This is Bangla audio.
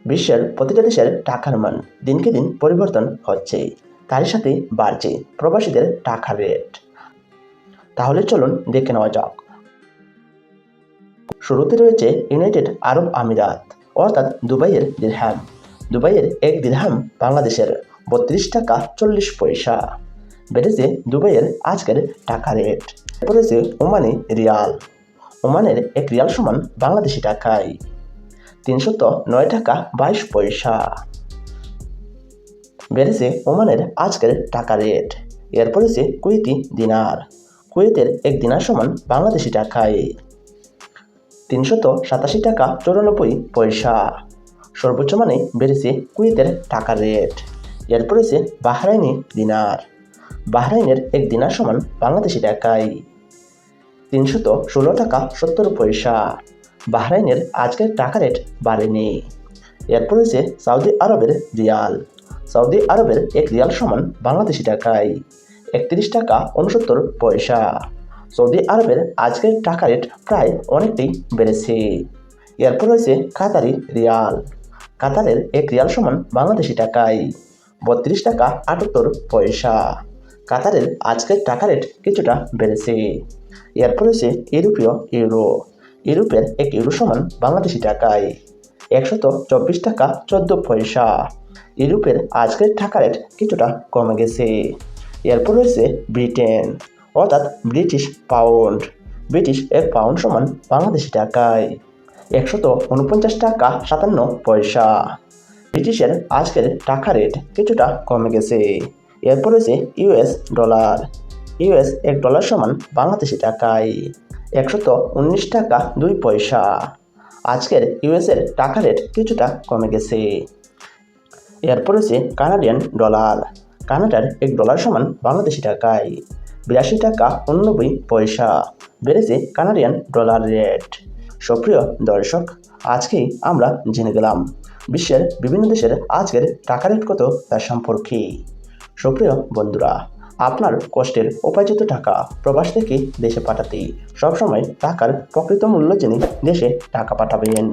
বিশ্বের প্রতিটা দেশের টাকার মান দিনকে দিন পরিবর্তন হচ্ছে, তারই সাথে বাড়ছে প্রবাসীদের টাকার রেট। তাহলে চলুন দেখে নেওয়া যাক। শুরুতে রয়েছে ইউনাইটেড আরব আমিরাত অর্থাৎ দুবাইয়ের দিরহাম। দুবাইয়ের এক দিরহাম বাংলাদেশের 32 টাকা 40 পয়সা। বেড়েছে দুবাইয়ের আজকের টাকা রেট। পড়েছে ওমানি রিয়াল। ওমানের এক রিয়াল সমান বাংলাদেশি টাকায় 309 টাকা 22 পয়সা। বেড়েছে ওমানের আজকের টাকা রেট। এরপর আছে কুয়েতি দিনার। কুয়েতের এক দিনার সমান বাংলাদেশি টাকায় 387 টাকা 94 পয়সা। সর্বোচ্চ মানে বেড়েছে কুয়েতের টাকা রেট। এরপর আছে বাহরাইনি দিনার। বাহরাইনের এক দিনার সমান বাংলাদেশি টাকায় 316 টাকা 70 পয়সা। বাহরাইনের আজকের টাকা রেট বাড়েনি। এরপর আছে সৌদি আরবের রিয়াল। সৌদি আরবের এক রিয়াল সমান বাংলাদেশি টাকায় 31 টাকা 69 পয়সা। সৌদি আরবের আজকের টাকা রেট প্রায় অনেকটাই বেড়েছে। এরপর রয়েছে কাতারি রিয়াল। কাতারের এক রিয়াল সমান বাংলাদেশি টাকায় 32 টাকা 78 পয়সা। কাতারের আজকের টাকা রেট কিছুটা বেড়েছে। এরপর রয়েছে ইউরোপীয় ইউরো। ইউরোপের এক ইউরো সমান বাংলাদেশি টাকায় 124 টাকা 14 পয়সা। ইউরোপের আজকের টাকা রেট কিছুটা কমে গেছে। এরপর রয়েছে ব্রিটেন অর্থাৎ ব্রিটিশ পাউন্ড। ব্রিটিশ এক পাউন্ড সমান বাংলাদেশি টাকায় 149 টাকা 57 পয়সা। ব্রিটিশের আজকের টাকা রেট কিছুটা কমে গেছে। এরপর রয়েছে ইউএস ডলার। ইউএস এক ডলার সমান বাংলাদেশি টাকায় 119 টাকা 2 পয়সা। আজকের ইউএসের টাকা রেট কিছুটা কমে গেছে। এরপর রয়েছে কানাডিয়ান ডলার। কানাডার এক ডলার সমান বাংলাদেশি টাকায় 82 টাকা 89 পয়সা। বেড়েছে কানাডিয়ান ডলার রেট। সুপ্রিয় দর্শক, আজকেই আমরা জেনে গেলাম বিশ্বের বিভিন্ন দেশের আজকের টাকা রেট কত তার সম্পর্কে। সুপ্রিয় বন্ধুরা, আপনার কষ্টের উপার্জিত টাকা প্রবাস থেকে দেশে পাঠাতে সবসময় টাকার প্রকৃত মূল্য জেনে দেশে টাকা পাঠাবেন।